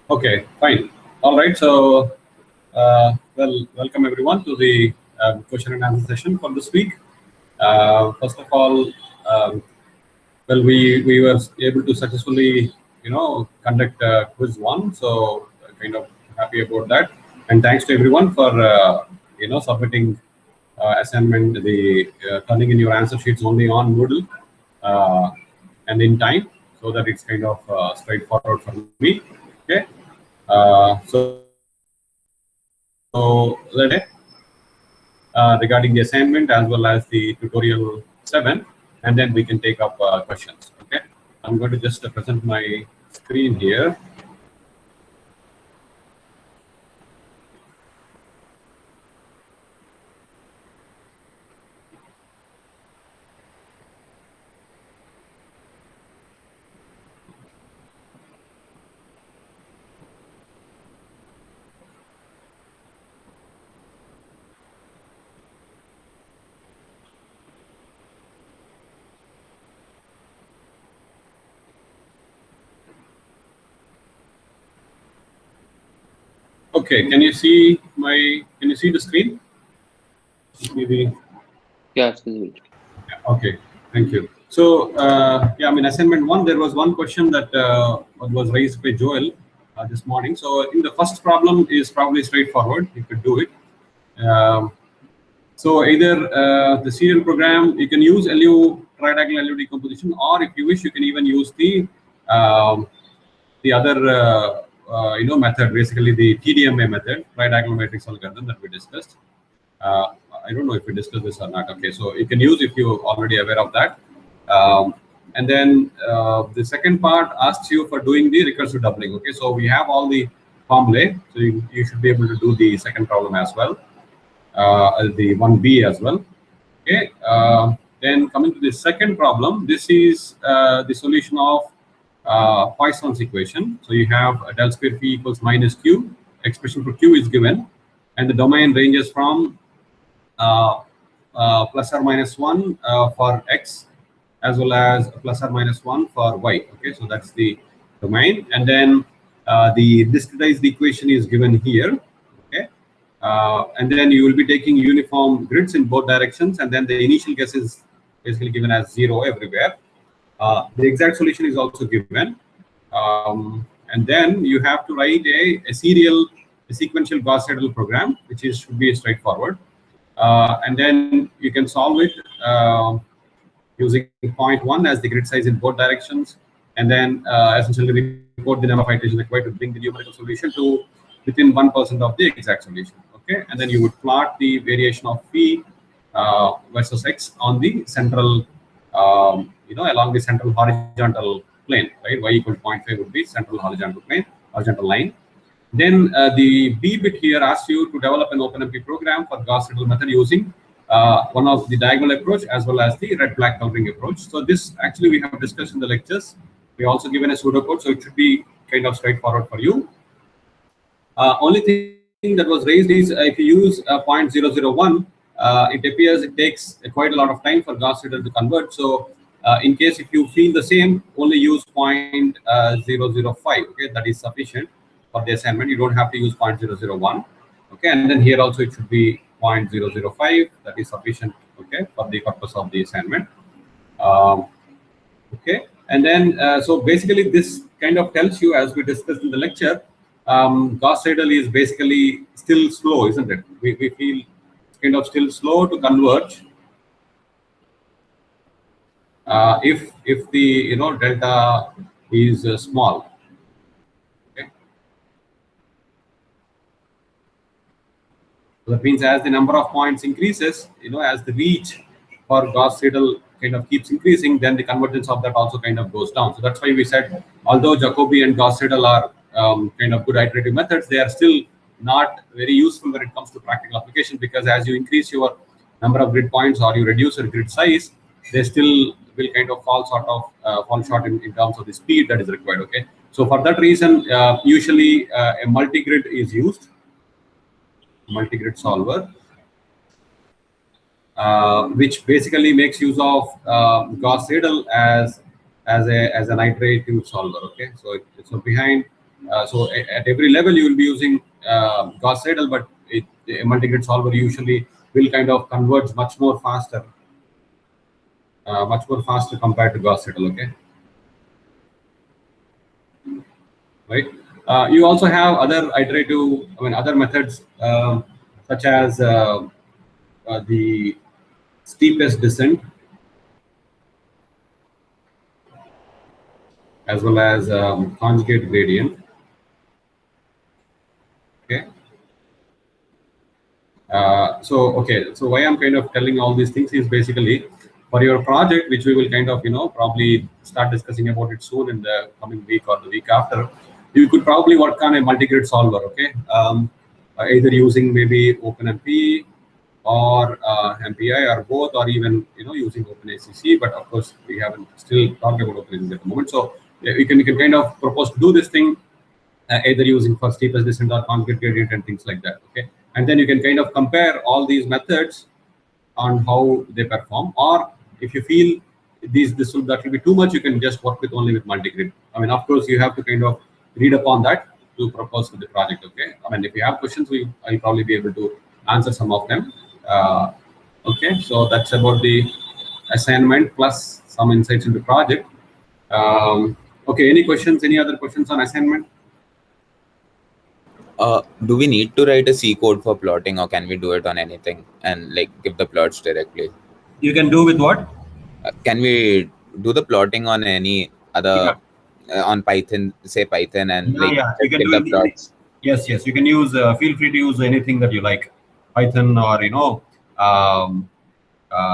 Okay, fine. All right. So, welcome everyone to the question and answer session for this week. First of all, um, we were able to successfully, conduct quiz one. So, kind of happy about that. And thanks to everyone for submitting assignment, the turning in your answer sheets only on Moodle uh, and in time, so that it's kind of straightforward for me. Okay. So regarding the assignment as well as the tutorial 7, and then we can take up questions. Okay, I'm going to just present my screen here. Okay, can you see the screen? Maybe. Yeah, it's visible. Okay, thank you. So, yeah, I mean, assignment 1, there was one question that was raised by Joel this morning. So, in the first problem is probably straightforward. You could do it. So, either the serial program, you can use LU tridiagonal LU decomposition, or if you wish, you can even use the other method, basically the TDMA method, tridiagonal matrix algorithm that we discussed. I don't know if we discussed this or not. Okay, so you can use if you're already aware of that. And then the second part asks you for doing the recursive doubling. Okay, so we have all the formulae, so you should be able to do the second problem as well, the 1B as well. Okay, then coming to the second problem, this is the solution of Poisson's equation. So you have del square phi equals minus q. Expression for q is given, and the domain ranges from plus or minus 1 for x, as well as plus or minus 1 for y. Okay, so that's the domain, and then the discretized equation is given here. Okay, and then you will be taking uniform grids in both directions, and then the initial guess is basically given as 0 everywhere. The exact solution is also given, and then you have to write a sequential Gauss-Seidel program, which should be straightforward. And then you can solve it using 0.1 as the grid size in both directions, and then essentially report the number of iterations required to bring the numerical solution to within 1% of the exact solution. Okay, and then you would plot the variation of phi versus x on the central, along the central horizontal plane, right? Y equal to 0.5 would be central horizontal plane, horizontal line. Then the B bit here asks you to develop an OpenMP program for Gauss-Seidel method using one of the diagonal approach as well as the red-black coloring approach. So this actually we have discussed in the lectures. We also given a pseudocode, so it should be kind of straightforward for you. Only thing that was raised is if you use 0.001, it appears it takes quite a lot of time for Gauss-Seidel to convert. So in case if you feel the same, only use 0.005. Okay, that is sufficient for the assignment. You don't have to use 0.001. Okay, and then here also it should be 0.005. That is sufficient. Okay, for the purpose of the assignment. Okay, and then so basically this kind of tells you, as we discussed in the lecture, Gauss-Seidel is basically still slow, isn't it? We feel it's kind of still slow to converge if the delta is small. Okay, so that means as the number of points increases, as the reach for Gauss-Seidel kind of keeps increasing, then the convergence of that also kind of goes down. So that's why we said, although Jacobi and Gauss-Seidel are kind of good iterative methods, they are still not very useful when it comes to practical application, because as you increase your number of grid points or you reduce your grid size, they still will kind of fall short in terms of the speed that is required. Okay, so for that reason, usually a multi-grid is used, multi-grid solver, which basically makes use of Gauss-Seidel as an iterative solver. Okay, so behind So at every level you will be using Gauss Seidel, but a multi-grid solver usually will kind of converge much more faster compared to Gauss Seidel. Okay, right. You also have other iterative, other methods such as the steepest descent, as well as conjugate gradient. Okay. So why I'm kind of telling all these things is basically for your project, which we will kind of probably start discussing about it soon in the coming week or the week after. You could probably work on a multi-grid solver. Okay, either using maybe OpenMP or MPI or both, or even using OpenACC. But of course, we haven't still talked about OpenACC at the moment. So yeah, you can kind of propose to do this thing either using for steepest descent or conjugate gradient and things like that. Okay, and then you can kind of compare all these methods on how they perform, or if you feel that will be too much, you can just work with only with multi-grid. Of course, you have to kind of read upon that to propose to the project. Okay, if you have questions, I'll probably be able to answer some of them. Okay, so that's about the assignment plus some insights into project. Okay, any questions? Any other questions on assignment? Do we need to write a C code for plotting, or can we do it on anything and like give the plots directly? You can do with what? Can we do the plotting on any other on Python, say Python, and you can do the plots? Yes, you can use. Feel free to use anything that you like, Python or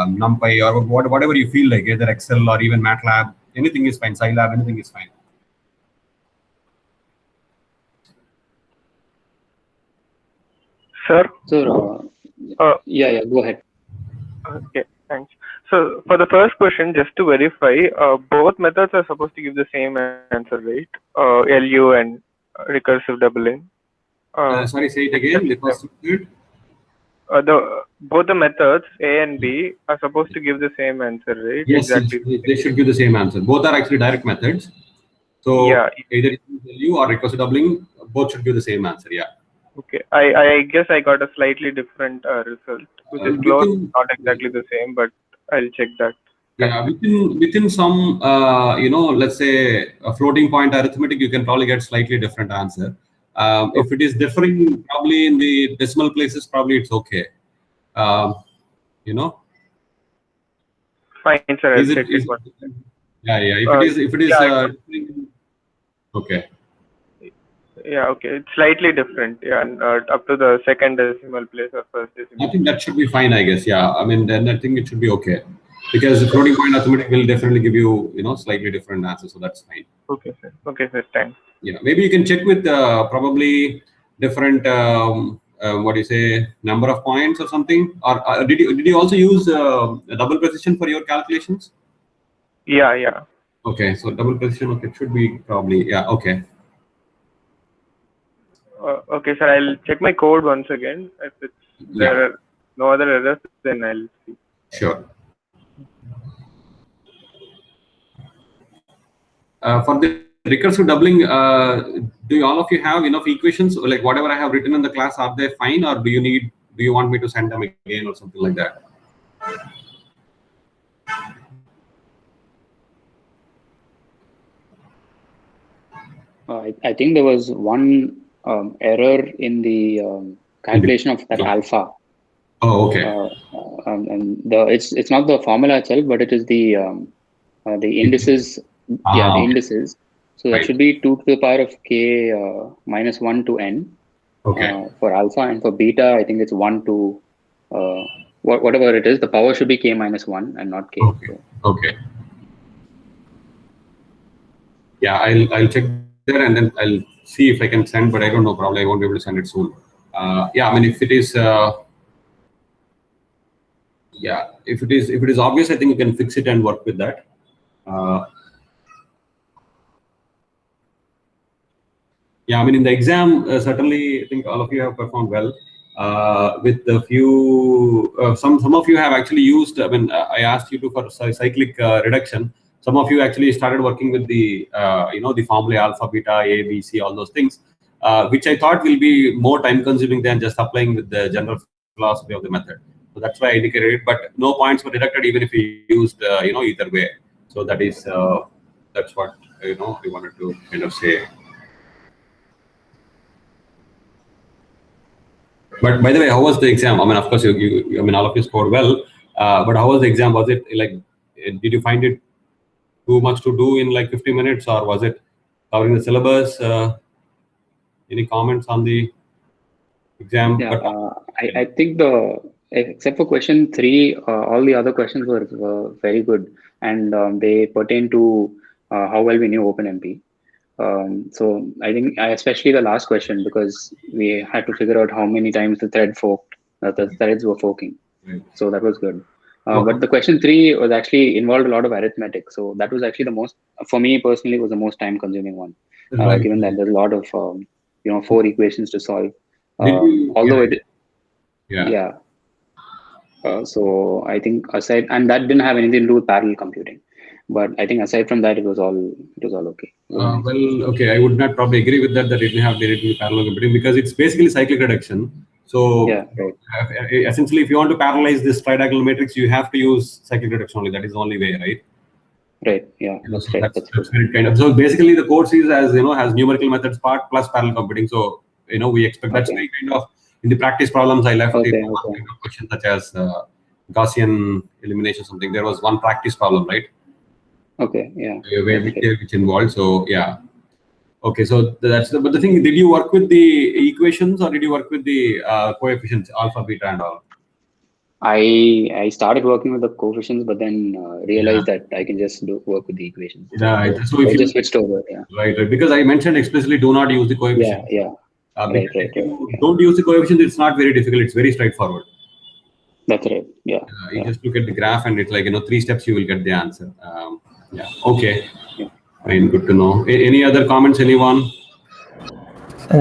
NumPy or whatever you feel like, either Excel or even MATLAB. Anything is fine. Scilab, anything is fine. Sir? Yeah, go ahead. Okay, thanks. So for the first question, just to verify, both methods are supposed to give the same answer, right? LU and recursive doubling. Sorry, say it again. The first method. Both the methods A and B are supposed to give the same answer, right? Yes, exactly. They should give the same answer. Both are actually direct methods. So yeah, either LU or recursive doubling, both should give the same answer. Yeah. Okay. I guess I got a slightly different result, which is close, not exactly the same, but I'll check that. Yeah, within some let's say a floating point arithmetic, you can probably get slightly different answer. If it is differing probably in the decimal places, probably it's okay. Fine, sir. I'll check it. Yeah. If it is okay. Yeah, okay. It's slightly different. Yeah, and, up to the second decimal place or first decimal. I think that should be fine, I guess. Yeah, then I think it should be okay, because the floating point arithmetic will definitely give you, slightly different answers. So that's fine. Okay, sir. Okay, sir. Thanks. Yeah, maybe you can check with probably different what do you say, number of points or something. Or did you also use double precision for your calculations? Yeah. Okay, so double precision. Okay, it should be probably okay. Okay, sir. I'll check my code once again. If there are no other errors, then I'll see. Sure. For the recursive doubling, do all of you have enough equations? Like whatever I have written in the class, are they fine, or do you want me to send them again or something like that? I think there was one error in the calculation of that alpha. Oh, okay. And it's not the formula itself, but it is the indices. Yeah, the indices. So that should be 2 to the power of k minus 1 to n. Okay. For alpha, and for beta, I think it's 1 to whatever it is. The power should be k minus 1 and not k. Okay. So. Okay. Yeah, I'll check there and then I'll see if I can send, but I don't know. Probably I won't be able to send it soon. Yeah, if it is. If it is obvious, I think you can fix it and work with that. Yeah, in the exam, certainly I think all of you have performed well. With a few, some of you have actually used. I asked you to for cyclic reduction. some of you actually started working with the the formulae alpha, beta, A, B, C, all those things, which I thought will be more time consuming than just applying with the general philosophy of the method. So that's why I indicated it, but no points were deducted even if we used either way. So that is that's what we wanted to kind of say. But by the way, how was the exam? I mean, of course, I mean, all of you scored well. But how was the exam? Was it like, did you find it too much to do in like 50 minutes, or was it covering the syllabus? Any comments on the exam? Yeah, I think except for question 3, all the other questions were very good, and they pertain to how well we knew OpenMP. So I think especially the last question, because we had to figure out how many times the threads were forking. Right. So that was good. Okay. But the question 3 was actually involved a lot of arithmetic. So that was actually the most, for me personally, was the most time consuming one, Right. given that there's a lot of 4 equations to solve. Did you, Although yeah. So I think aside, and that didn't have anything to do with parallel computing, but I think aside from that, it was all okay. Well, okay, I would not probably agree with that it didn't have directly parallel computing, because it's basically cyclic reduction. So yeah, right. Essentially, if you want to parallelize this tridiagonal matrix, you have to use cyclic reduction only. That is the only way, right? Right. Yeah. That's right. That's very kind of. So basically, the course is has numerical methods part plus parallel computing. So we expect that's very kind of in the practice problems I left kind of questions such as Gaussian elimination something. There was one practice problem, right? Okay. Yeah. Which involved. So yeah. Okay. So that's but the thing. Did you work with the equations or did you work with the coefficients alpha, beta, and all? I started working with the coefficients, but then realized that I can just work with the equations. Yeah. So if you just switched over, yeah. Right. Because I mentioned explicitly, do not use the coefficients. Yeah. Right. Don't use the coefficients. It's not very difficult. It's very straightforward. That's right. Yeah. You just look at the graph, and it's like 3 steps. You will get the answer. Yeah. Okay. Yeah. Fine. Good to know. Any other comments? Anyone?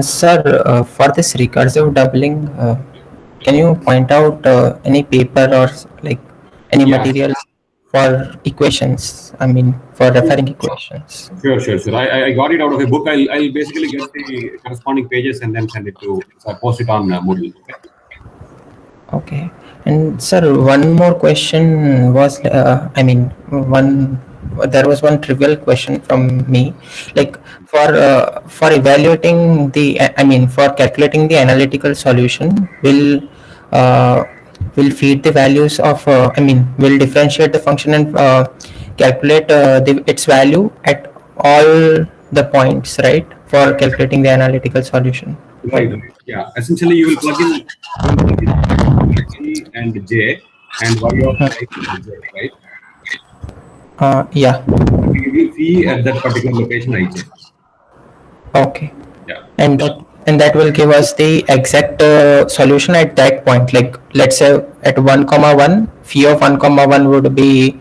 Sir, for this recursive doubling, can you point out any paper or like any materials for equations? I mean, for referring equations. Sure. I got it out of a book. I'll basically get the corresponding pages and then send it to. So I post it on Moodle. Okay. And sir, one more question was, there was one trivial question from me, like for evaluating for calculating the analytical solution, will feed the values of, will differentiate the function and calculate its value at all the points, right, for calculating the analytical solution. Right. Yeah. Essentially, you will plug in G and J and Y of X and Z, right? Yeah. You will see at that particular location, IJ. Okay. Yeah. And that will give us the exact solution at that point. Like, let's say at 1,1, phi of 1,1 would be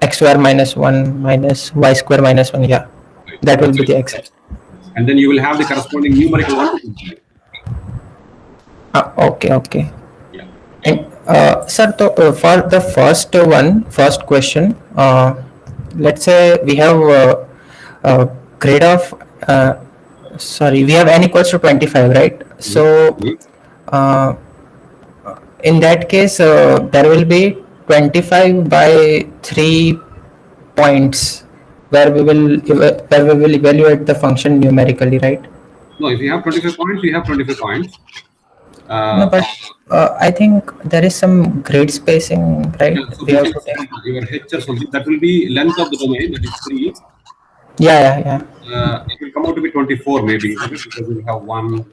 x square minus 1 minus y square minus 1. Yeah. Right. That will be the exact. And then you will have the corresponding numerical one. Okay. Yeah. And sir, for the first question, let's say we have a grade of we have n equals to 25, right? So in that case, there will be 25 by 3 points where we will evaluate the function numerically, right? No, if you have 25 points, you have 25 points. No, but I think there is some grade spacing, right? Yeah, so your H or something, that will be length of the domain, that is 3. Yeah. It will come out to be 24 maybe, because we have 1,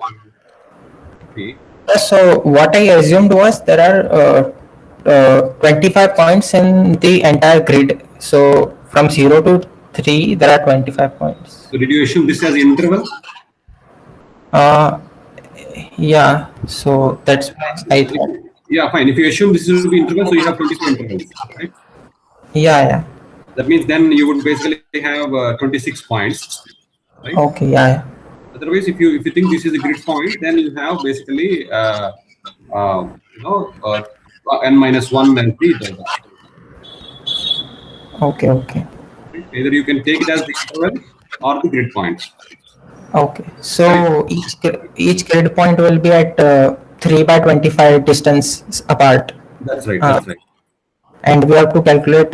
3. So what I assumed was there are 25 points in the entire grid. So from 0 to 3, there are 25 points. So did you assume this as interval? Yeah. So that's why I thought. Yeah, fine. If you assume this will be interval, so you have 24 intervals, right? Yeah. That means then you would basically have 26 points, right? Okay. Yeah. Otherwise, if you think this is a grid point, then you have basically n minus 1 and 3 delta. Okay. Either you can take it as the interval or the grid points. Okay, so each grid point will be at 3 by 25 distance apart. That's right. Uh, That's right. and we have to calculate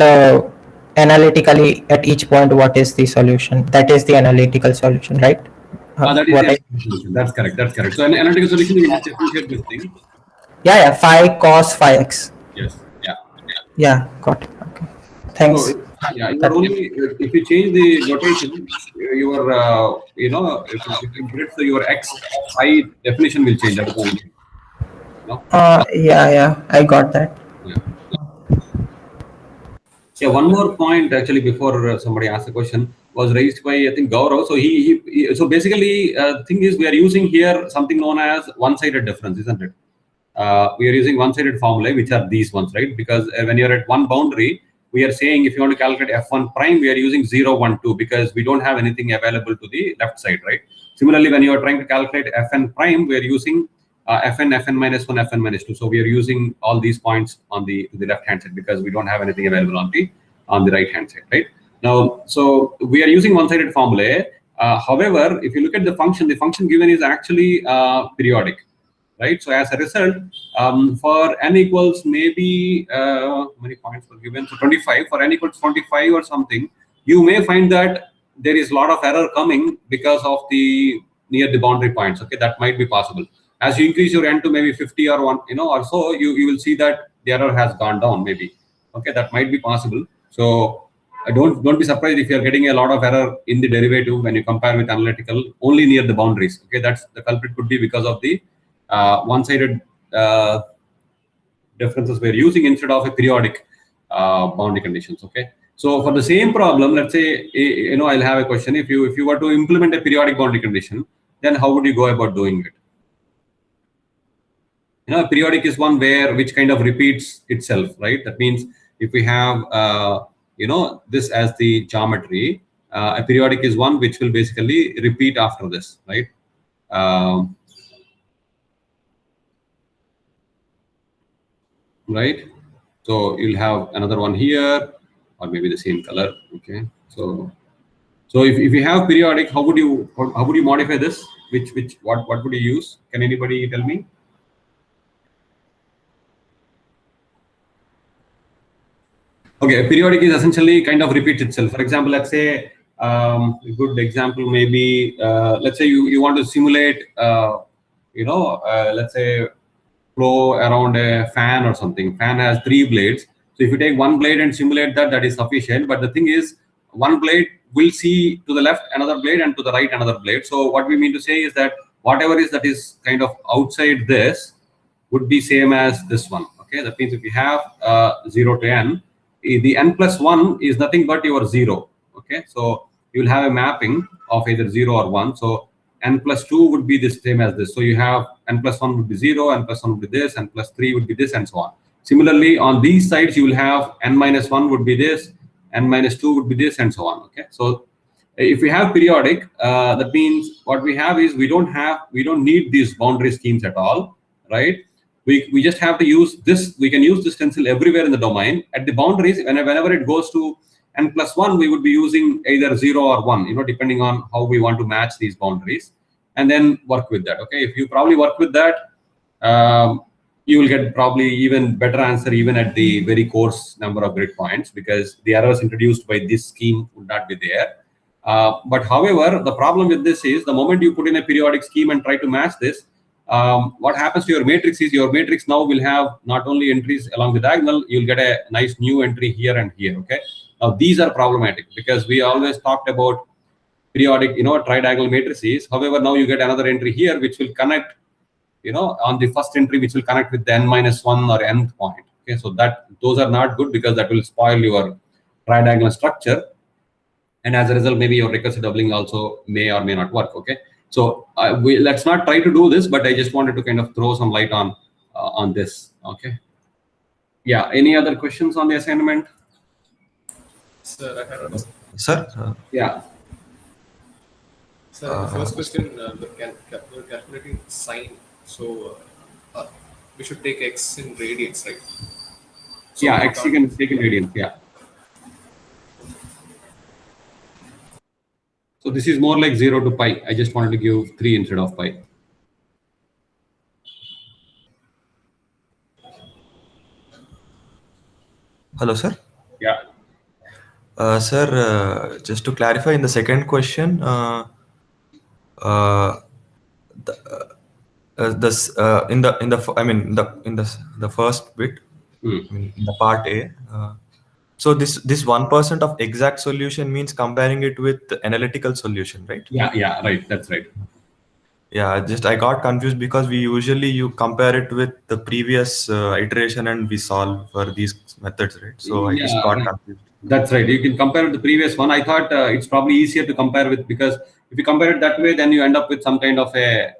analytically at each point what is the solution. That is the analytical solution, right? That is the What I, analytical solution. That's correct. That's correct. So an analytical solution, you will just differentiate this thing. yeah, phi cos phi x. Yes. Yeah. Yeah, got it. Okay, thanks. So yeah, you are That, only if you change the notation, your if you grid, so your x phi definition will change. That is the only thing. No? yeah, I got that. Yeah. Yeah, one more point actually before somebody asked the question was raised by I think Gaurav. So so basically thing is we are using here something known as one-sided difference, isn't it? We are using one-sided formulae, which are these ones, right? Because when you're at one boundary, we are saying if you want to calculate f1 prime, we are using 0, 1, 2 because we don't have anything available to the left side, right? Similarly, when you are trying to calculate fn prime, we are using fn minus 1, fn minus 2. So we are using all these points on the left hand side because we don't have anything available on the right hand side, right? Now, so we are using one-sided formulae. However, if you look at the function given is actually periodic, right? So as a result, for n equals maybe how many points were given? So 25. For n equals 25 or something, you may find that there is a lot of error coming because of the near the boundary points. Okay, that might be possible. As you increase your n to maybe 50 or 1, or so, you will see that the error has gone down. Maybe. Okay, that might be possible. So don't be surprised if you are getting a lot of error in the derivative when you compare with analytical only near the boundaries. Okay, that's the culprit could be because of the one-sided differences we're using instead of a periodic boundary conditions. Okay, so for the same problem, let's say I'll have a question. If you were to implement a periodic boundary condition, then how would you go about doing it? A periodic is one which kind of repeats itself, right? That means if we have this as the geometry, a periodic is one which will basically repeat after this, right? Right, so you'll have another one here or maybe the same color. Okay, so if you have periodic, how would you modify this? What would you use? Can anybody tell me? Okay, periodic is essentially kind of repeats itself. For example, let's say a good example maybe let's say you want to simulate let's say flow around a fan or something. Fan has 3 blades. So if you take one blade and simulate that is sufficient. But the thing is, one blade will see to the left another blade and to the right another blade. So what we mean to say is that whatever that is kind of outside this would be same as this one. Okay, that means if you have 0 to n, the n plus 1 is nothing but your 0. Okay, so you will have a mapping of either 0 or 1. So n plus 2 would be the same as this. So you have n plus 1 would be 0, n plus 1 would be this, n plus 3 would be this, and so on. Similarly, on these sides, you will have n minus 1 would be this, n minus 2 would be this, and so on. Okay, so if we have periodic, that means what we have is we don't need these boundary schemes at all, right? We just have to use this. We can use this stencil everywhere in the domain. At the boundaries, whenever it goes to n plus 1, we would be using either 0 or 1, depending on how we want to match these boundaries, and then work with that. Okay, if you probably work with that, you will get probably even better answer even at the very coarse number of grid points, because the errors introduced by this scheme would not be there. But however, the problem with this is the moment you put in a periodic scheme and try to match this, what happens to your matrix is your matrix now will have not only entries along the diagonal, you'll get a nice new entry here and here. Okay, now these are problematic because we always talked about periodic, tridiagonal matrices. However, now you get another entry here which will connect, on the first entry which will connect with the n minus 1 or nth point. Okay, so those are not good because that will spoil your tridiagonal structure, and as a result, maybe your recursive doubling also may or may not work. Okay, so let's not try to do this, but I just wanted to kind of throw some light on this. Okay, yeah. Any other questions on the assignment? Sir, I have Sir? Yeah. Sir, the first question, we're calculating sine. So we should take x in radians, right? So yeah, x you can take in radians. Yeah. this is more like 0 to pi. I just wanted to give 3 instead of pi. Hello, sir. Yeah. Sir, just to clarify, in the second question, this in the first bit, I mean, in the part A. So this 1% of exact solution means comparing it with the analytical solution, right? Yeah, right. That's right. Yeah, just I got confused because you compare it with the previous iteration and we solve for these methods, right? So I just got right. confused. That's right. You can compare with the previous one. I thought it's probably easier to compare with, because if you compare it that way, then you end up with some kind of a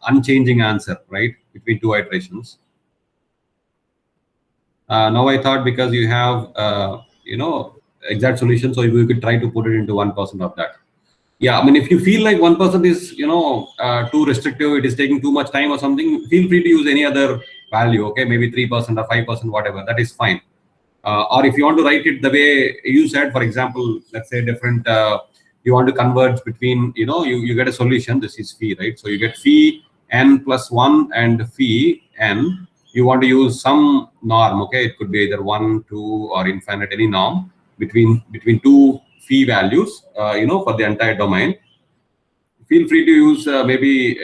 unchanging answer, right, between 2 iterations. Now I thought because you have exact solution, so we could try to put it into 1% of that. Yeah, I mean, if you feel like 1% is too restrictive, it is taking too much time or something, feel free to use any other value. Okay, maybe 3% or 5%, whatever. That is fine. Or if you want to write it the way you said, for example, let's say different, you want to converge between, you get a solution. This is phi, right? So you get phi n plus 1 and phi n. You want to use some norm. Okay, it could be either 1, 2, or infinite, any norm between 2 phi values, for the entire domain. Feel free to use maybe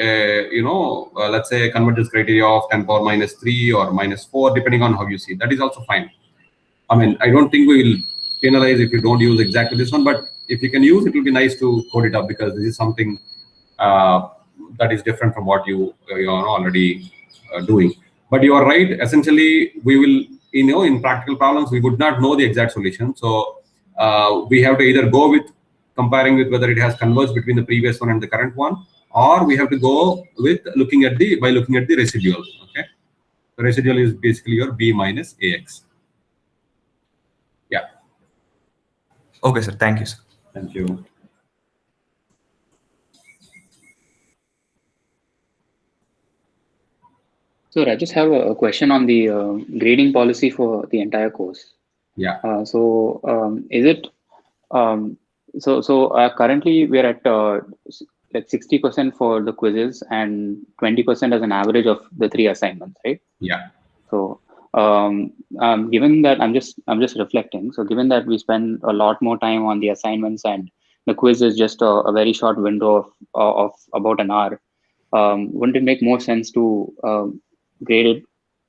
let's say convergence criteria of 10 power minus 3 or minus 4, depending on how you see. That is also fine. I mean, I don't think we will penalize if you don't use exactly this one, but if you can use, it will be nice to code it up, because this is something that is different from what you are already doing. But you are right. Essentially, we will, in practical problems, we would not know the exact solution. So we have to either go with comparing with whether it has converged between the previous one and the current one, or we have to go with looking at the residual. Okay, the residual is basically your b minus ax. Yeah. Okay, sir. Thank you, sir. Thank you. So I just have a question on the grading policy for the entire course. Yeah. Is it currently we're at like 60% for the quizzes and 20% as an average of the 3 assignments, right? Yeah. So given that I'm just reflecting. So given that we spend a lot more time on the assignments and the quiz is just a very short window of about an hour, wouldn't it make more sense to grade it,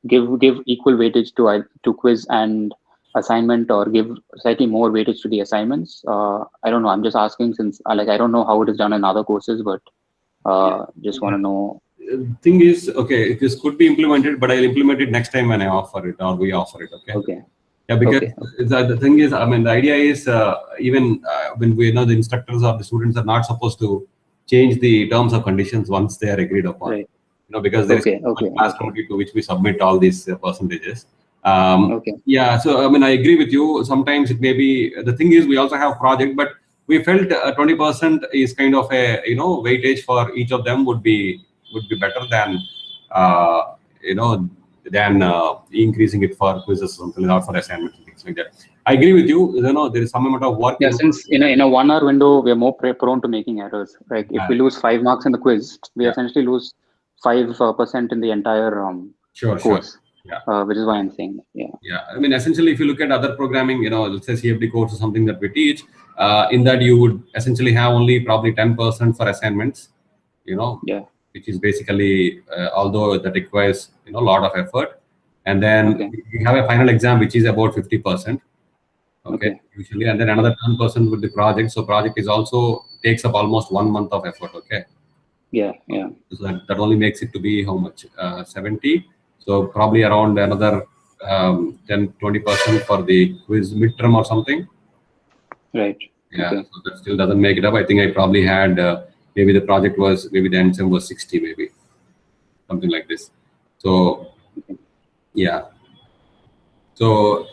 give equal weightage to quiz and assignment, or give slightly more weightage to the assignments? I don't know. I'm just asking since I don't know how it is done in other courses, but just want to know. Thing is, okay, this could be implemented, but I'll implement it next time when I offer it or we offer it. Okay. Okay. Yeah, because the thing is, I mean, the idea is even when we know the instructors or the students are not supposed to change the terms or conditions once they are agreed upon. Right. Because there's a class committee to which we submit all these percentages. Yeah, so I mean, I agree with you. Sometimes it may be, the thing is, we also have project, but we felt 20% is kind of a weightage for each of them would be better than increasing it for quizzes or something, or for assignments and things like that. I agree with you. There is some amount of work. Yeah, since in a 1 hour window, we are more prone to making errors. Like if we lose 5 marks in the quiz, we essentially lose 5% in the entire course. Yeah. Which is why I'm saying that. Yeah. I mean, essentially, if you look at other programming, let's say CFD course or something that we teach, in that you would essentially have only probably 10% for assignments, which is basically, although that requires, a lot of effort. And then you have a final exam, which is about 50%. Okay. Usually. And then another 10% with the project. So project is also takes up almost 1 month of effort. Okay. Yeah. So that only makes it to be how much? 70. So probably around another 10-20% for the quiz midterm or something. Right. Yeah. So that still doesn't make it up. I think I probably had maybe the project was, maybe the NSEM was 60, maybe something like this. So yeah. So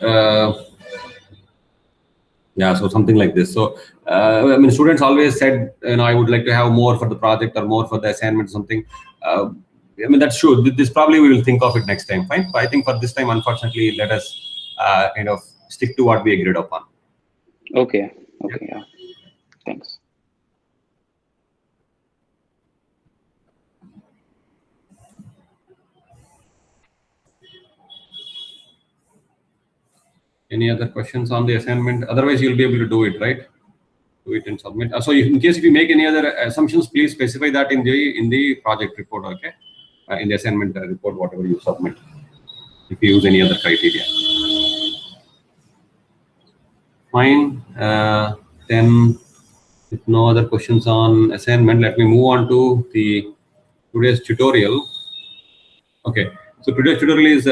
so something like this. So I mean, students always said, I would like to have more for the project or more for the assignment or something. I mean, that's true. This probably we will think of it next time. Fine. But I think for this time, unfortunately, let us kind of stick to what we agreed upon. Okay. Yeah. Thanks. Any other questions on the assignment? Otherwise, you'll be able to do it, right? Do it and submit. So, in case if you make any other assumptions, please specify that in the project report. Okay, in the assignment report, whatever you submit. If you use any other criteria, fine. Then, if no other questions on assignment, let me move on to the today's tutorial. Okay, so today's tutorial is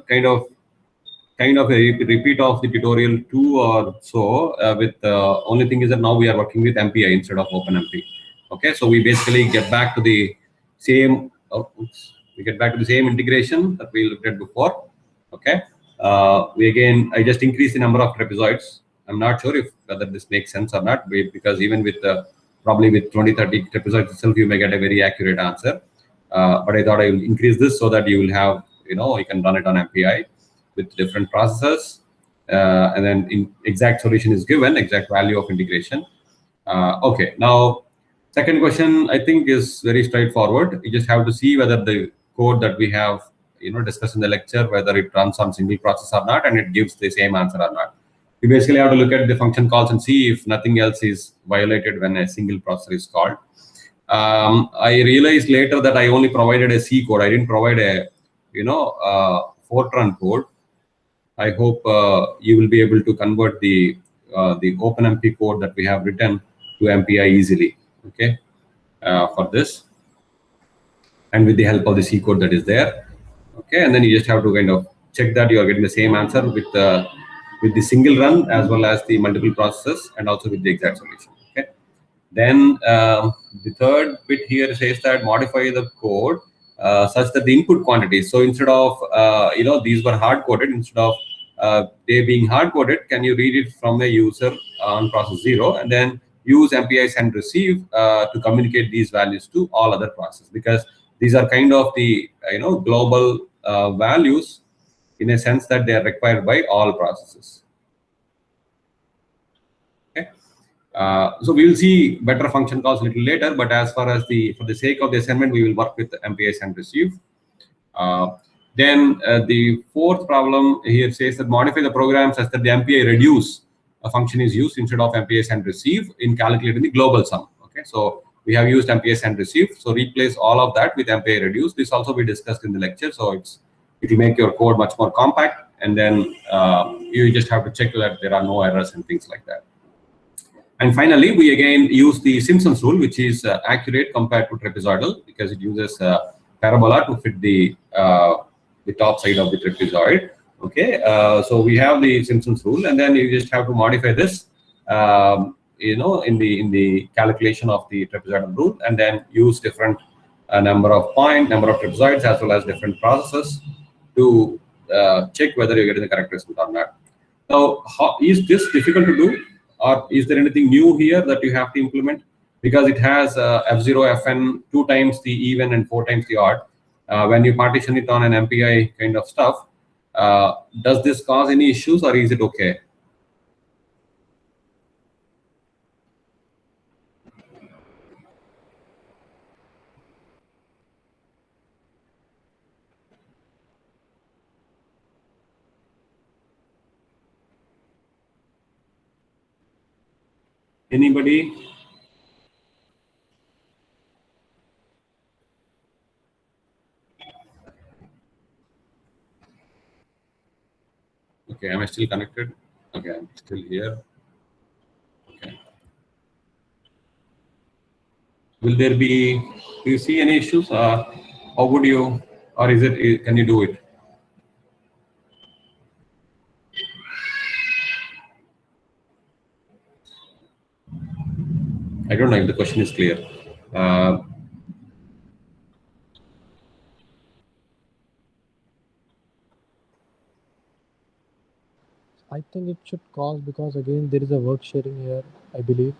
kind of a repeat of the tutorial 2 or so. With only thing is that now we are working with MPI instead of OpenMP. Okay, so we basically get back to the same. We get back to the same integration that we looked at before. Okay, I just increased the number of trapezoids. I'm not sure if whether this makes sense or not, because even with probably with 20-30 trapezoids itself, you may get a very accurate answer. But I thought I will increase this so that you will have, you can run it on MPI with different processes, and then exact solution is given, exact value of integration. Okay, now second question I think is very straightforward. You just have to see whether the code that we have discussed in the lecture, whether it runs on single process or not, and it gives the same answer or not. You basically have to look at the function calls and see if nothing else is violated when a single processor is called. I realized later that I only provided a C code. I didn't provide a Fortran code. I hope you will be able to convert the OpenMP code that we have written to MPI easily. Okay, for this, and with the help of the C code that is there. Okay, and then you just have to kind of check that you are getting the same answer with the single run as well as the multiple processes, and also with the exact solution. Okay, then the third bit here says that modify the code such that the input quantities. So instead of these were hard coded, instead of they being hard coded, can you read it from a user on process 0 and then use MPI send receive to communicate these values to all other processes, because these are kind of the global values in a sense that they are required by all processes. Okay, so we will see better function calls a little later, but as far as for the sake of the assignment, we will work with MPI send receive. Then the fourth problem here says that modify the program such that the MPI reduce a function is used instead of MPI send receive in calculating the global sum. Okay, so we have used MPI send receive, so replace all of that with MPI reduce. This also we discussed in the lecture, so it will make your code much more compact, and then you just have to check that there are no errors and things like that. And finally, we again use the Simpson's rule, which is accurate compared to trapezoidal, because it uses parabola to fit the top side of the trapezoid. Okay, so we have the Simpson's rule, and then you just have to modify this, in the calculation of the trapezoidal rule, and then use different number of trapezoids as well as different processes to check whether you're getting the correct result or not. Now, is this difficult to do, or is there anything new here that you have to implement? Because it has F0, Fn 2 times the even and 4 times the odd. When you partition it on an MPI kind of stuff, does this cause any issues, or is it okay? Anybody? Okay, am I still connected? Okay, I'm still here. Okay. Will there be? Do you see any issues? How would you, or is it? Can you do it? I don't know if the question is clear. I think it should cause, because again there is a work sharing here, I believe.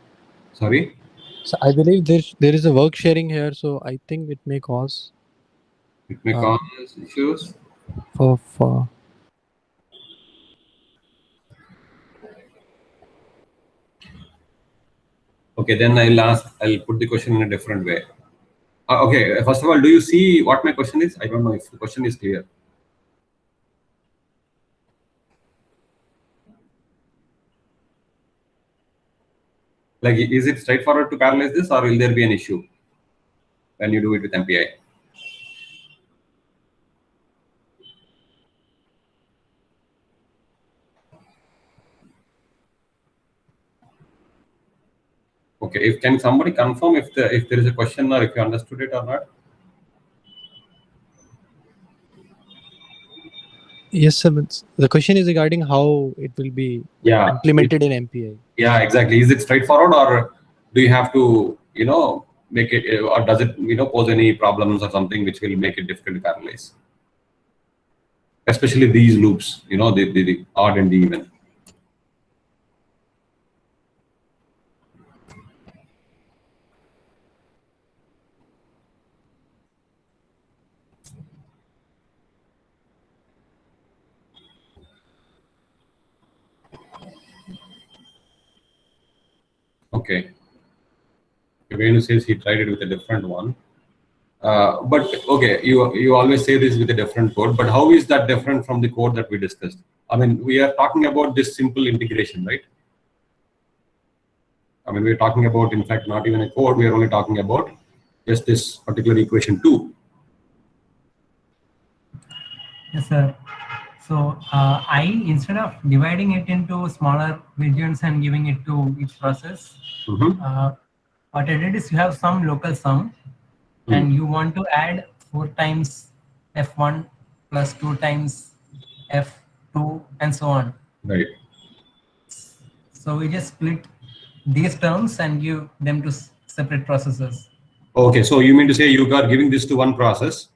Sorry? So I believe there is a work sharing here, so I think it may cause. It may cause issues. For Okay, then I'll put the question in a different way. Okay, first of all, do you see what my question is? I don't know if the question is clear. Like, is it straightforward to parallelize this, or will there be an issue when you do it with MPI? Okay, can somebody confirm if there is a question or if you understood it or not? Yes, sir. The question is regarding how it will be implemented in MPI. Yeah, exactly. Is it straightforward, or do you have to, make it, or does it, pose any problems or something which will make it difficult to parallelize? Especially these loops, the odd and the even. Okay. Venu says he tried it with a different one. But okay, you always say this with a different code, but how is that different from the code that we discussed? I mean, we are talking about this simple integration, right? I mean, we're talking about, in fact, not even a code. We are only talking about just this particular equation 2. Yes, sir. So instead of dividing it into smaller regions and giving it to each process, what I did is you have some local sum, and you want to add 4 times F1 plus 2 times F2 and so on. Right. So we just split these terms and give them to separate processes. Okay, so you mean to say you are giving this to one process?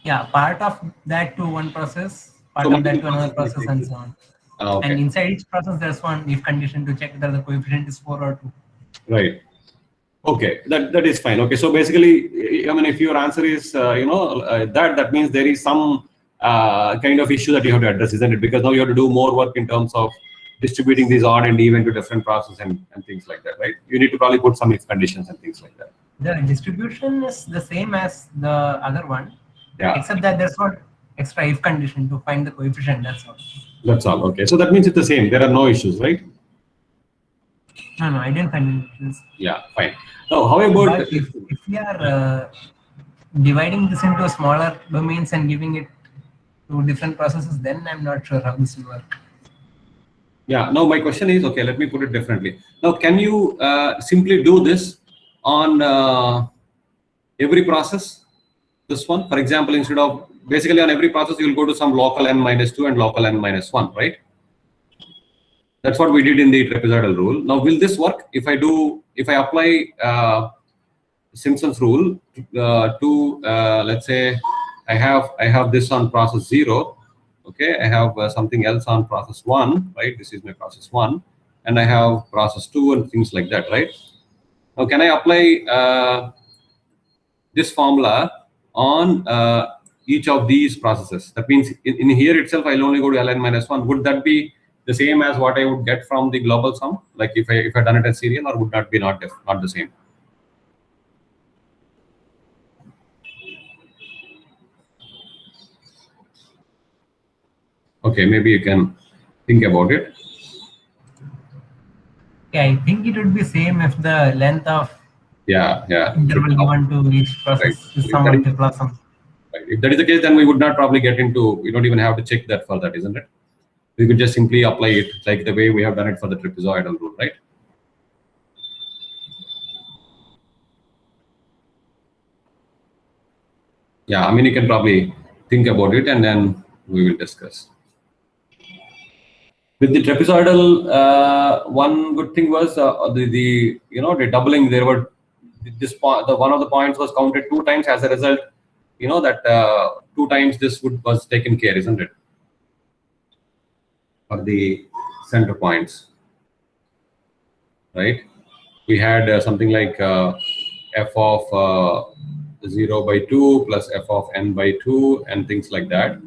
Yeah, part of that to one process, part of that to another process, and so on. Okay. And inside each process, there's one if condition to check whether the coefficient is 4 or 2. Right. Okay, that is fine. Okay, so basically, I mean, if your answer is that means there is some kind of issue that you have to address, isn't it? Because now you have to do more work in terms of distributing these odd and even to different processes and things like that, right? You need to probably put some if conditions and things like that. The distribution is the same as the other one, except that there's one extra if condition to find the coefficient. That's all. That's all. Okay, so that means it's the same. There are no issues, right? No, I didn't find any issues. Yeah, fine. Now, how about if we are dividing this into smaller domains and giving it to different processes, then I'm not sure how this will work. Yeah, now my question is, okay, let me put it differently. Now, can you simply do this on every process? This one, for example, instead of basically on every process, you will go to some local n-2 and local n-1, right? That's what we did in the trapezoidal rule. Now, will this work if I apply Simpson's rule to let's say I have this on process 0. Okay, I have something else on process 1, right? This is my process 1, and I have process 2 and things like that, right? Now, can I apply this formula on each of these processes? That means in here itself, I'll only go to ln-1. Would that be the same as what I would get from the global sum? Like if I done it as serial, or would that be not the same? Okay, maybe you can think about it. Yeah, I think it would be same if the length of interval given to each process is some multiple sum. Right. If that is the case, then we would not probably get into, we don't even have to check that for that, isn't it? We could just simply apply it like the way we have done it for the trapezoidal rule, right? Yeah, I mean, you can probably think about it and then we will discuss. With the trapezoidal, one good thing was the doubling. There were one of the points was counted 2 times. As a result, that 2 times this was taken care, isn't it? For the center points, right? We had something like f of 0/2 plus f of n/2 and things like that.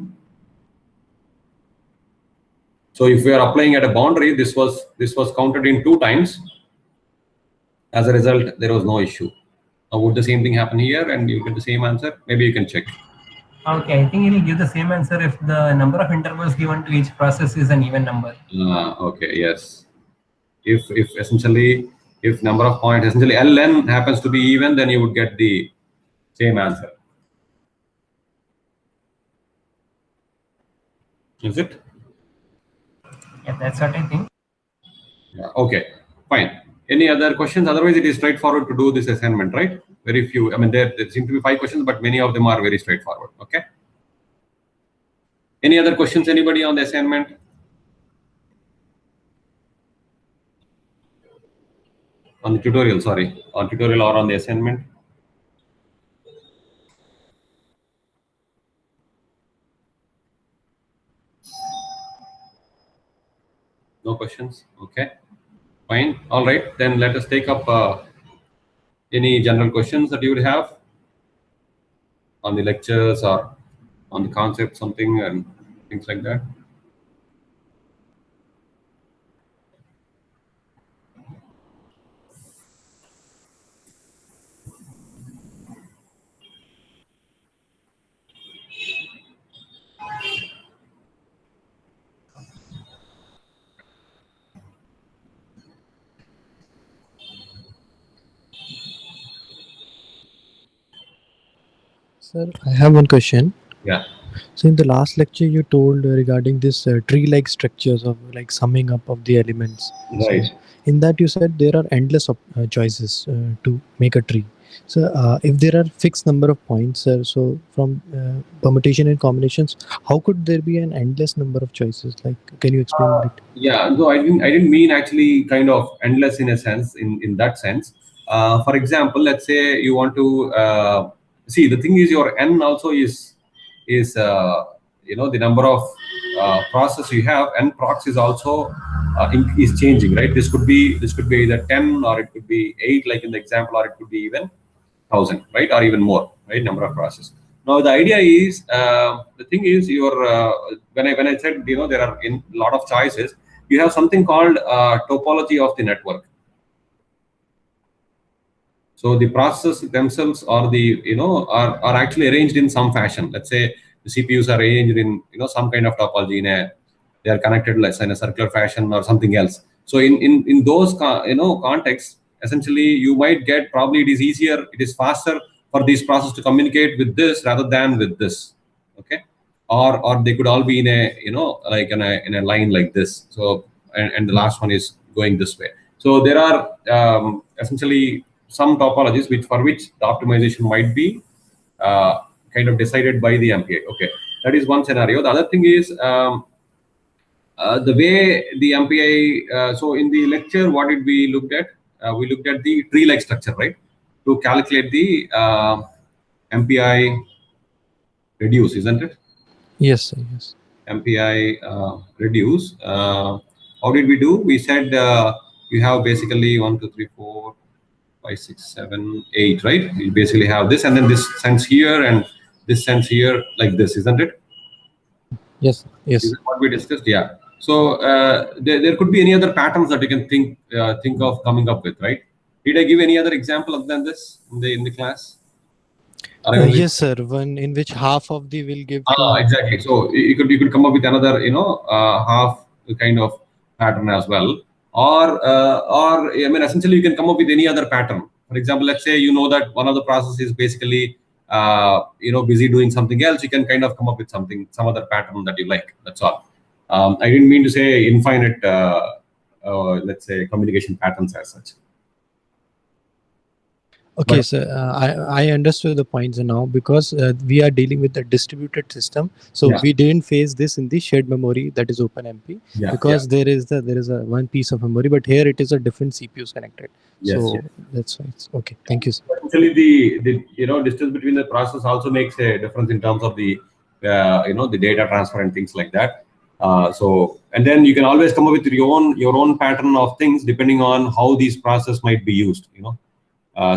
So if we are applying at a boundary, this was counted in 2 times. As a result, there was no issue. Now, would the same thing happen here and you get the same answer? Maybe you can check. Okay, I think it will give the same answer if the number of intervals given to each process is an even number. Okay, yes. If essentially if number of points essentially ln happens to be even, then you would get the same answer. Is it? Yeah, that's what I think. Yeah. Okay. Fine. Any other questions? Otherwise, it is straightforward to do this assignment, right? Very few. I mean, there seem to be 5 questions, but many of them are very straightforward. Okay. Any other questions? Anybody on the assignment? On the tutorial, sorry, on tutorial or on the assignment? No questions. Okay. Fine. All right. Then let us take up any general questions that you would have on the lectures or on the concept, something and things like that. Sir, I have one question. Yeah. So in the last lecture, you told regarding this tree-like structures of like summing up of the elements. Right. So in that you said there are endless choices to make a tree. So if there are fixed number of points, so from permutation and combinations, how could there be an endless number of choices? Like, can you explain a bit? Yeah. No, I didn't mean actually kind of endless in a sense. In that sense, for example, let's say you want to see, the thing is your n also is the number of process you have, n prox is also is changing, right? This could be either 10 or it could be 8 like in the example, or it could be even 1,000, right? Or even more, right? Number of process. Now the idea is the thing is your when I said there are in lot of choices, you have something called topology of the network. So the processes themselves are are actually arranged in some fashion. Let's say the CPUs are arranged in some kind of topology, they are connected like in a circular fashion or something else. So in those contexts, essentially you might get, probably it is easier, it is faster for these processes to communicate with this rather than with this. Okay. Or they could all be in a like in a line like this. So and the last one is going this way. So there are essentially some topologies for which the optimization might be kind of decided by the MPI. Okay, that is one scenario. The other thing is the way the MPI. So in the lecture, what did we looked at? We looked at the tree-like structure, right? To calculate the MPI reduce, isn't it? Yes, sir, yes. MPI reduce. How did we do? We said you have basically 1, 2, 3, 4, 5, 6, 7, 8, right? You basically have this, and then this sends here, and this sends here like this, isn't it? Yes, yes. Is that what we discussed? Yeah. So there could be any other patterns that you can think of coming up with, right? Did I give any other example other than this in the class? Yes, sir. One in which half of the will give. Exactly. So you could come up with another half kind of pattern as well, or I mean essentially you can come up with any other pattern. For example, let's say that one of the processes is basically busy doing something else. You can kind of come up with some other pattern that you like. That's all. I didn't mean to say infinite let's say communication patterns as such. Okay, But, so I understood the points now, because we are dealing with a distributed system, so Yeah. we didn't face this in the shared memory, that is OpenMP, Yeah, because there is a one piece of memory, but here it is a different CPUs connected. Yes, So yes. that's why it's okay. Thank you, sir. Essentially, the distance between the process also makes a difference in terms of the the data transfer and things like that. So and then you can always come up with your own pattern of things depending on how these processes might be used.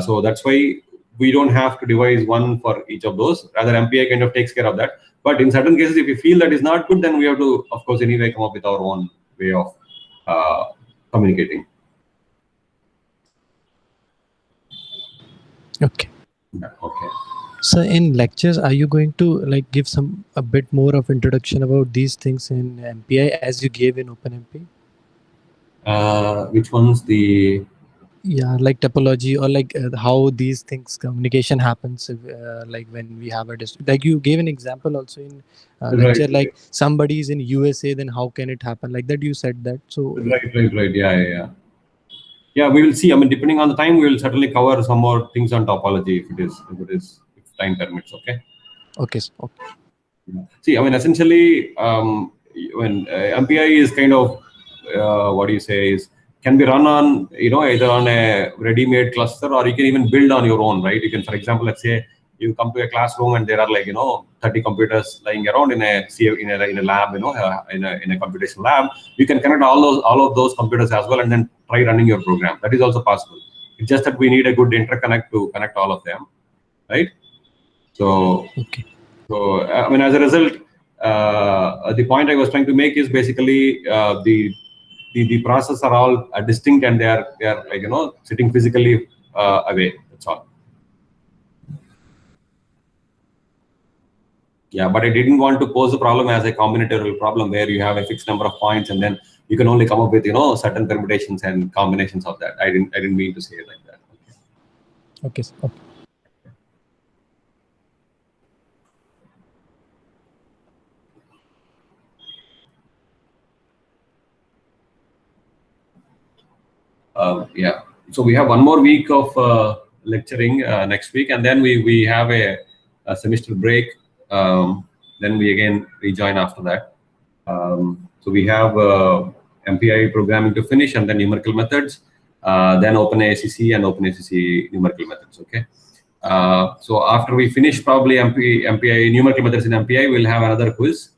So that's why we don't have to devise one for each of those. Rather, MPI kind of takes care of that. But in certain cases, if we feel that is not good, then we have to, of course, anyway come up with our own way of communicating. Okay. Yeah, okay. So in lectures, are you going to like give a bit more of introduction about these things in MPI as you gave in OpenMP? Which one's the? Yeah, like topology or like how these things communication happens if, like when we have a like you gave an example also in Right, lecture, like somebody is in USA, then how can it happen like that? You said that. So right. Yeah, we will see. I mean, depending on the time, we will certainly cover some more things on topology if time permits. Okay. okay, okay. See, I mean, essentially, when MPI is kind of what do you say is can be run on either on a ready-made cluster, or you can even build on your own, right? You can, for example, let's say you come to a classroom and there are 30 computers lying around in a lab, in a computational lab. You can connect all of those computers as well and then try running your program. That is also possible. It's just that we need a good interconnect to connect all of them, right? So. Okay. So, I mean, as a result, the point I was trying to make is basically the process are all distinct, and they are sitting physically away. That's all. Yeah, but I didn't want to pose the problem as a combinatorial problem where you have a fixed number of points and then you can only come up with certain permutations and combinations of that. I didn't mean to say it like that. Okay. Okay. Yeah, so we have one more week of lecturing next week, and then we have a semester break. Then we again rejoin after that. So we have MPI programming to finish, and then numerical methods, then OpenACC and OpenACC numerical methods. Okay. So after we finish probably MPI numerical methods in MPI, we'll have another quiz.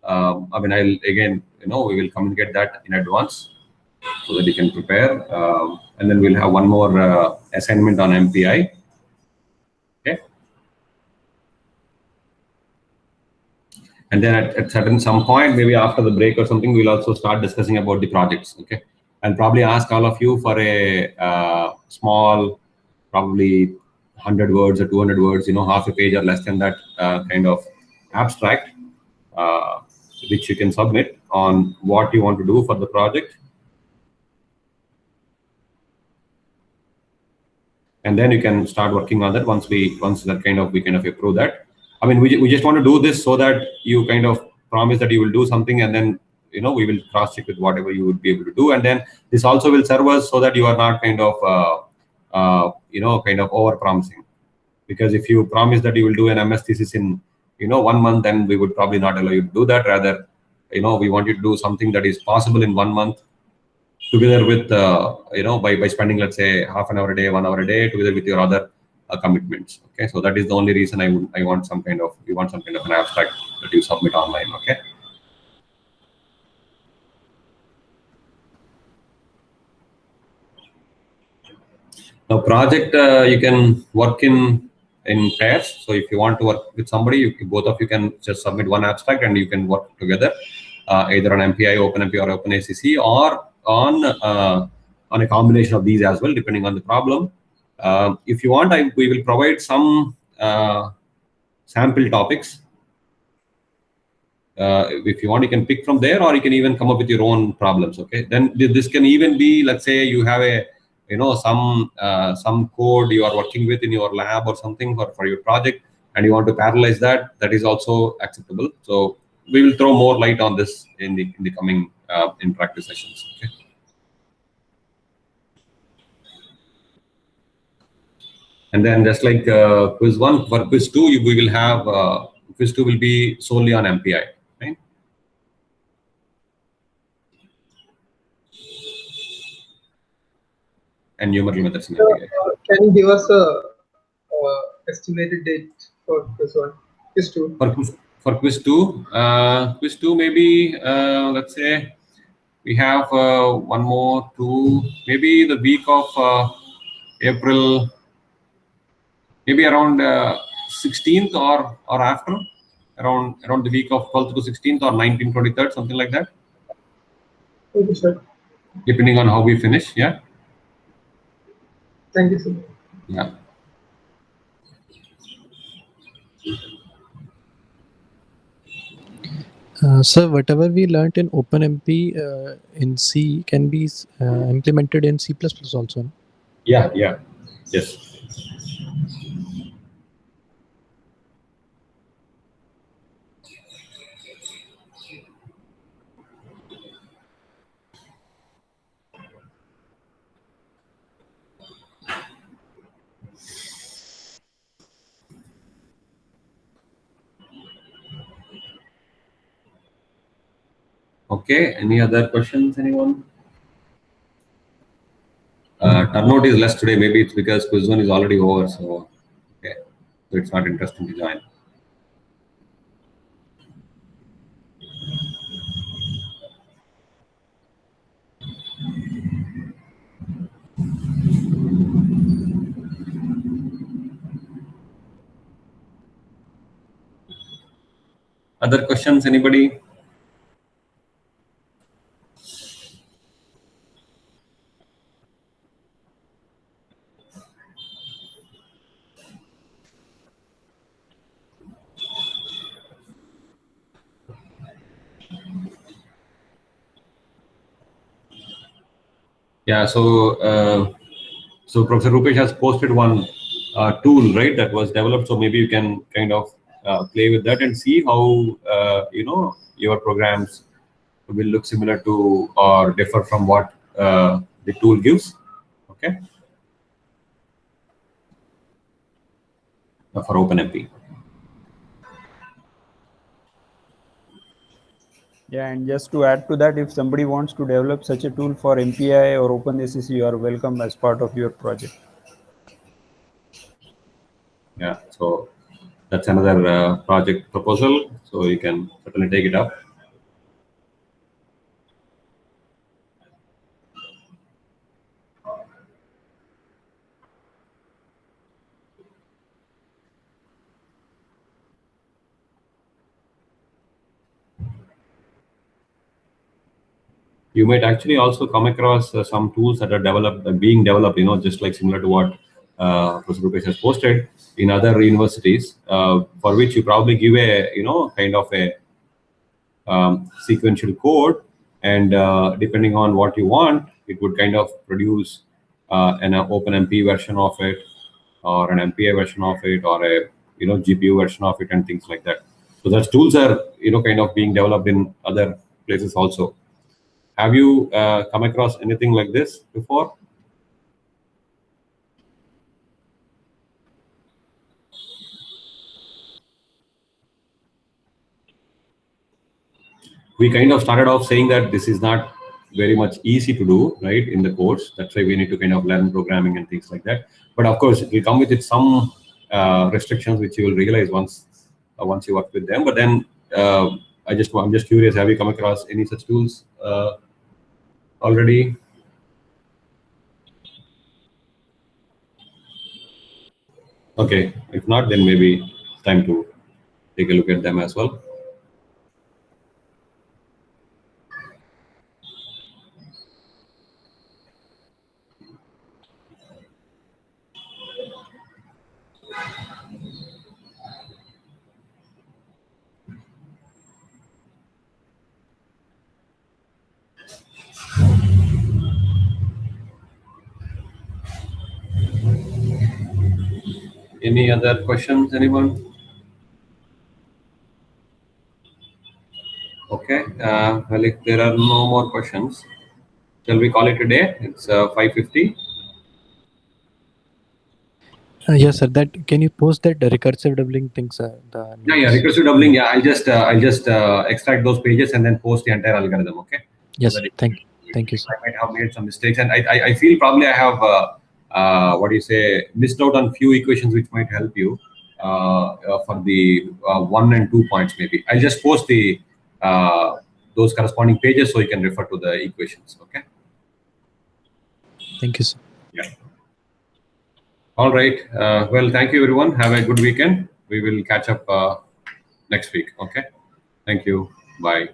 I mean, I'll again, we will communicate that in advance so that you can prepare. And then we'll have one more assignment on MPI. Okay. And then at some point, maybe after the break or something, we'll also start discussing about the projects. Okay. And probably ask all of you for a small, probably 100 words or 200 words, half a page or less than that kind of abstract, which you can submit on what you want to do for the project. And then you can start working on that once we kind of approve that. I mean, we just want to do this so that you kind of promise that you will do something, and then we will cross check with whatever you would be able to do, and then this also will serve us so that you are not kind of over promising. Because if you promise that you will do an MS thesis in 1 month, then we would probably not allow you to do that. Rather, we want you to do something that is possible in 1 month, together with by spending, let's say, half an hour a day, 1 hour a day, together with your other commitments. Okay, so that is the only reason we want some kind of an abstract that you submit online. Okay. Now, project you can work in pairs. So if you want to work with somebody, both of you can just submit one abstract and you can work together, either on MPI, OpenMPI, or OpenACC, or on a combination of these as well, depending on the problem. If you want, we will provide some sample topics. If you want, you can pick from there, or you can even come up with your own problems. Okay, then this can even be, let's say you have a some code you are working with in your lab or something for your project, and you want to parallelize that is also acceptable. So we will throw more light on this in the coming in practice sessions. Okay. And then just like quiz 1, for quiz 2, we will have quiz 2 will be solely on MPI, right? And numerical methods in MPI. Can you give us a estimated date for quiz 1, quiz 2? For quiz 2, maybe let's say we have one more, 2, maybe the week of April, maybe around 16th or after, around the week of 12th to 16th or 19th, 23rd, something like that. Okay, sir. Depending on how we finish, yeah. Thank you, sir. Yeah. Sir, whatever we learnt in OpenMP in C can be implemented in C++ also. No? Yeah, yes. Okay, any other questions, anyone? Turnout is less today. Maybe it's because quiz 1 is already over. So, okay, so it's not interesting to join. Other questions, anybody? Yeah, so Professor Rupesh has posted one tool, right, that was developed. So maybe you can kind of play with that and see how your programs will look similar to or differ from what the tool gives. Okay, for OpenMP. Yeah, and just to add to that, if somebody wants to develop such a tool for MPI or OpenACC, you are welcome as part of your project. Yeah, so that's another project proposal. So you can certainly take it up. You might actually also come across some tools that are being developed, just like similar to what Professor Rupesh has posted in other universities, for which you probably give a, kind of a sequential code, and depending on what you want, it would kind of produce an OpenMP version of it, or an MPI version of it, or a GPU version of it, and things like that. So those tools are kind of being developed in other places also. Have you come across anything like this before? We kind of started off saying that this is not very much easy to do, right, in the course. That's why we need to kind of learn programming and things like that. But of course, it will come with some restrictions, which you will realize once you work with them. But then I'm just curious, have you come across any such tools already? Okay, if not, then maybe it's time to take a look at them as well. Any other questions, anyone? Okay, well, if there are no more questions, shall we call it a day? It's 5:50. Yes, sir. That can you post that the recursive doubling things? Yeah, recursive doubling. Yeah, I'll just extract those pages and then post the entire algorithm. Okay. Yes. So Thank you, sir. I might have made some mistakes, and I feel probably I have what do you say, missed out on few equations which might help you for the 1 and 2 points. Maybe I'll just post the those corresponding pages so you can refer to the equations. Okay. Thank you, sir. Yeah. All right. Well, thank you, everyone. Have a good weekend. We will catch up next week. Okay. Thank you. Bye.